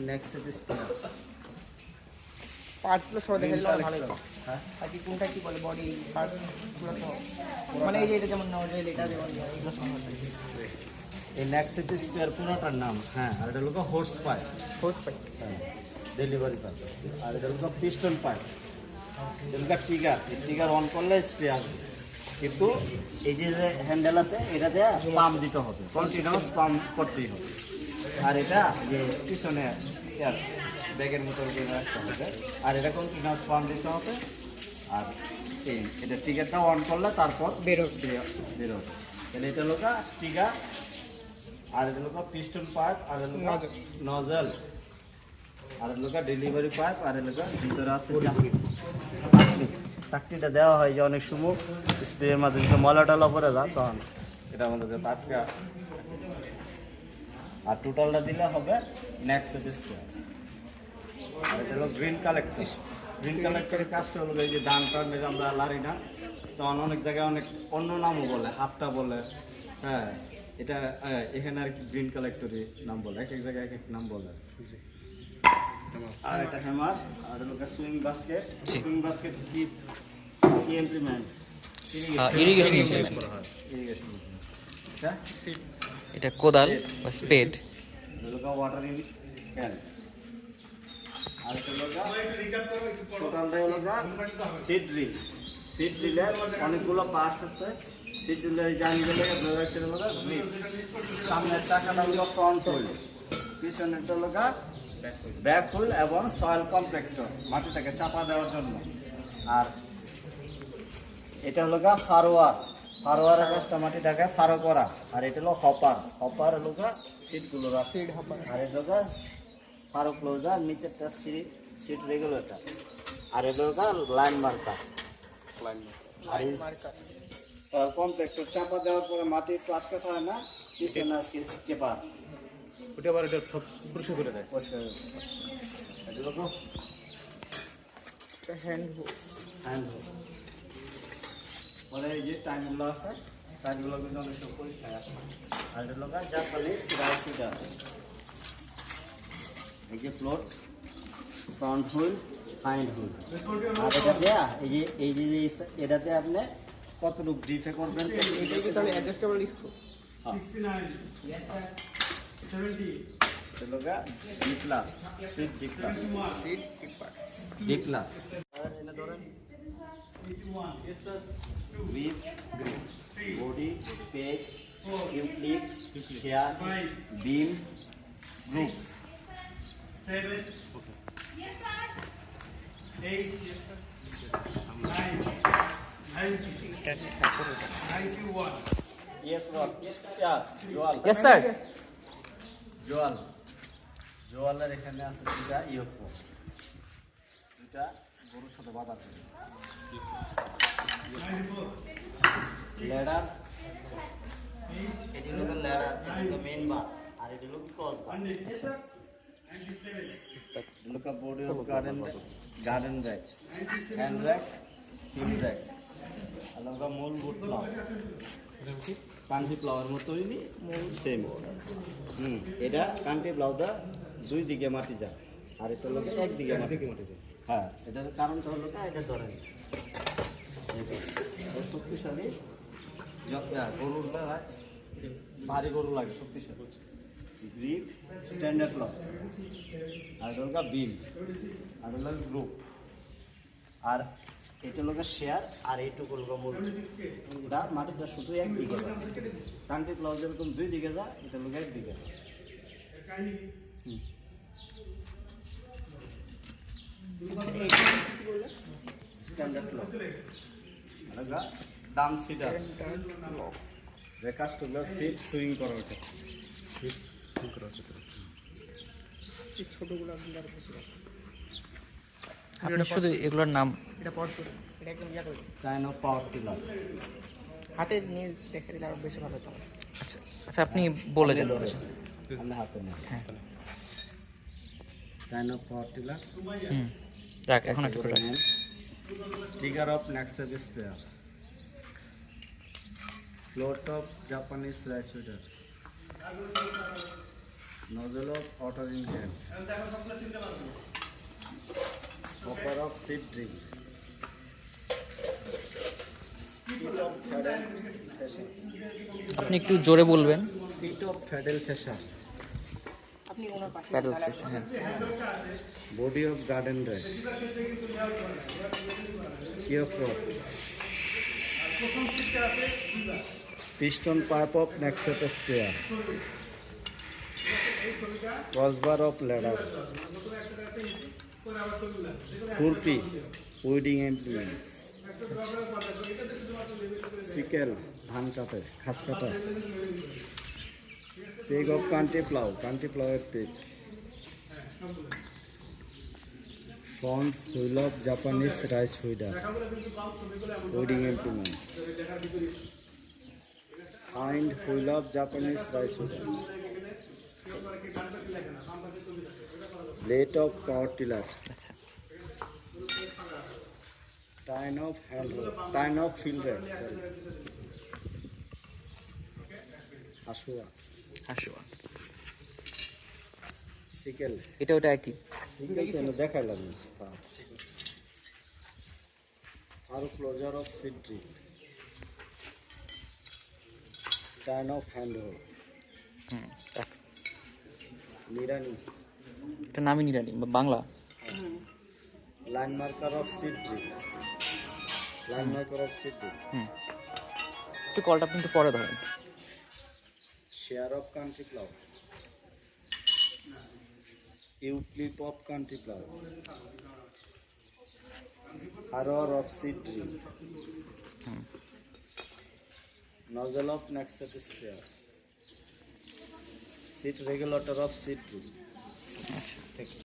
Next spare পার্টগুলো সব দেখে দিলে ভালোই তো। হ্যাঁ আর কি কোনটা কি বলে বডি পার্টগুলো তো মানে এই যে এটা যেমন নজেল এটা যেমন এগুলো সব ভালো। এই নেক্সট স্পেয়ার পুরোটার নাম। হ্যাঁ আর এটা হলো হোর্স পাইপ। হোস পাই হ্যাঁ ডেলিভারি পাইপ। আর এটা হলো পিস্টন পাইপ। এটা ট্রিগার, এই ট্রিগার অন করলে স্প্রে আসবে, কিন্তু এই যে হ্যান্ডেল আছে এটাতে পাম্প দিতে হবে, কন্টিনিউয়াস পাম্প করতেই হবে। আর এটা যে পিছনে ব্যাগের মতো রাখতে হবে, আর এটা কন্টিনিউয়াস পাম্প দিতে হবে। আর এই এটা ট্রিগারটা অন করলে তারপর বেরোবে। তাহলে এটা হলো ট্রিগার, আর এটা হলো পিস্টন পাইপ, আর হলো নজল, আর হলো ডেলিভারি পাইপ, আর হলো ভিতরে আছে চাকরিটা দেওয়া হয় যে অনেক সময় স্প্রের মাধ্যমে যদি ময়লা টলা পরে যায় তখন এটা আমাদের টাটকা। আর টোটালটা দিলে হবে নেক্সট স্প্রে। এটা হলো গ্রিন কালেক্টর। গ্রিন কালেক্টরের কাজটা হলো এই যে ধান টান আমরা লারি না, তখন অনেক জায়গায় অনেক অন্য নামও বলে, হাফটা বলে। হ্যাঁ এটা এখানে আর কি গ্রিন কালেক্টরই নাম বলে, এক এক জায়গায় এক এক নাম বলে। আর এটা হ্যামার, আর হলো সুইং বাস্কেট। সুইং বাস্কেট কি ইমপ্লিমেন্টস? Irrigation implement. এটা কোদাল বা স্পেড। হলো ওয়াটারিং ক্যান। আর হলো টোটালটা হলো সিড ড্রিল। সিড ড্রিলের অনেকগুলো পার্টস আছে। সিড ড্রিলের জানগুলো ব্লেডার হলো ড্রিল। সামনের চাকাটা হলো ফ্রন্ট হুইল, পিছনেরটা হলো ব্যাক হুইল এবং সয়েল কম্প্যাক্টর, মাটিটাকে চাপা দেওয়ার জন্য। আর এটা হলো ফারোয়ার। ফারোয়ারের কাজটা মাটিটাকে ফারো করা। আর এটা হলো হপার। হপার হলো সিটগুলো সিট হপার। আর এটা হলো ফারো ক্লোজার, নিচেরটা সিট রেগুলেটর। আর এটা হলো লাইন মার্কার। আর সয়েল কম্প্যাক্টর চাপা দেওয়ার পরে মাটি একটু আটকে থাকে না, পিছনে আজকে চেপার ওটা আবার এটা সব পরিষ্কার করে দেয়। পরিষ্কার এটা হলো হ্যান্ড হুক। হ্যান্ড হুক বলে। এই যে টাইমগুলো আছে, টাইমগুলো কিন্তু অনেক সব পরীক্ষায় আসে। আর এটা হলো জাপানিজ রাইসিডার। এই যে plot, front wheel, hind wheel. আর এটা দেয়া এই যে এটাতে আপনি কতটুকু ডিফে করবেন। এটা কি তাহলে অ্যাডজাস্টেবল স্ক্রু? 69 70 এলোগা ডিপ্লাস, সিট ডিপ্লাস, সিট ডিপ্লাস। আর এনে ধরেন 81 yes sir with grip body peg clip shear beam roof 7 okay yes sir 8 yes sir 9 91 yes sir yeah joal Yes sir. জোয়ালের এখানে আছে দুটা ইয়কো, দুটা গরুর সাথে বাঁধা থাকে। লেডার, এটি হলো লেডার, মেইন বার। আর এটি হলো ক্রস বার। লোকা body of garden rake, hand rake, hip rake. আর লোকা মূল বুট প্লাও, কান্ট্রি প্লাওয়ার মতোই সেম। এটা কান্ট্রি প্লাউটা দুই দিকে মাটি যায়, আর এটা লোকে একদিকে মাটি যায়। হ্যাঁ এটার কারণটা হলো এটা ধরেন শক্তিশালী গরুর ভারী গরু লাগে, শক্তিশালী গ্রিপ, স্ট্যান্ডার্ড প্লাউ। আর এটা হলো বিম, আর হলো গ্রুপ। আর এটা লোকের শেয়ার, আর এইটুকু লোক মূল। ওটা মাটিটা শুধু একদিকে যায়, কান্ট্রি প্লাউ যেরকম দুই দিকে যায়, এটা লোক একদিকে যায়। স্ট্যান্ডার্ড প্লাউ, ডাম সিডার, যে কাজটা সিট সুইং করা হচ্ছে। ছোটগুলো আপনার বেশি আপনি শুধু এগুলোর নাম এটা পড়ছো, এটা একদম ইয়া করে চায়না পাওয়ার টিলার। হাতে নিয়ে দেখে দিলে আরো বেশি ভালো হতো। আচ্ছা আচ্ছা আপনি বলে যান। আমি হাতে নিই। হ্যাঁ চায়না পাওয়ার টিলার। রাখ এখন একটা করে রাখ। Trigger of next spare, float of Japanese rice weeder, nozzle of watering can, hopper of seed drill, pit of paddle thresher, আপনি একটু জোরে বলবেন। pit of paddle thresher, আপনি ওনার পাশে প্যাডেল দাঁড়ান। স্টেশন, হ্যাঁ। body of garden rack, yoke rod, piston pipe of Nexet sprayer, crossbar of ladder, খুরপি weeding implements, sickle ধান কাটে ঘাস কাটা, peg of country plow এর peg, front wheel of Japanese rice feeder, weeding implements, hind wheel of Japanese rice feeder, blade of power tiller, আচ্ছা, time of field rate, হাসুয়া, হাসুয়া। sickle, এটা ওটা একই। Single কেন দেখাইলাম আর closer of seed drill, turn of hand hole, হুম, এক। নিরানি, এটা নামই নিরানি বা বাংলা। Line marker of seed drill, হুম, একটু কলটা আপনি একটু পরে ধরেন। শেয়ার অফ কান্ট্রি প্লাউ, ইউক্লিপ অফ কান্ট্রি প্লাউ, হারোয়ার অফ সিড ড্রিল, হুম, nozzle of Nexet sprayer, seat regulator of seed drill,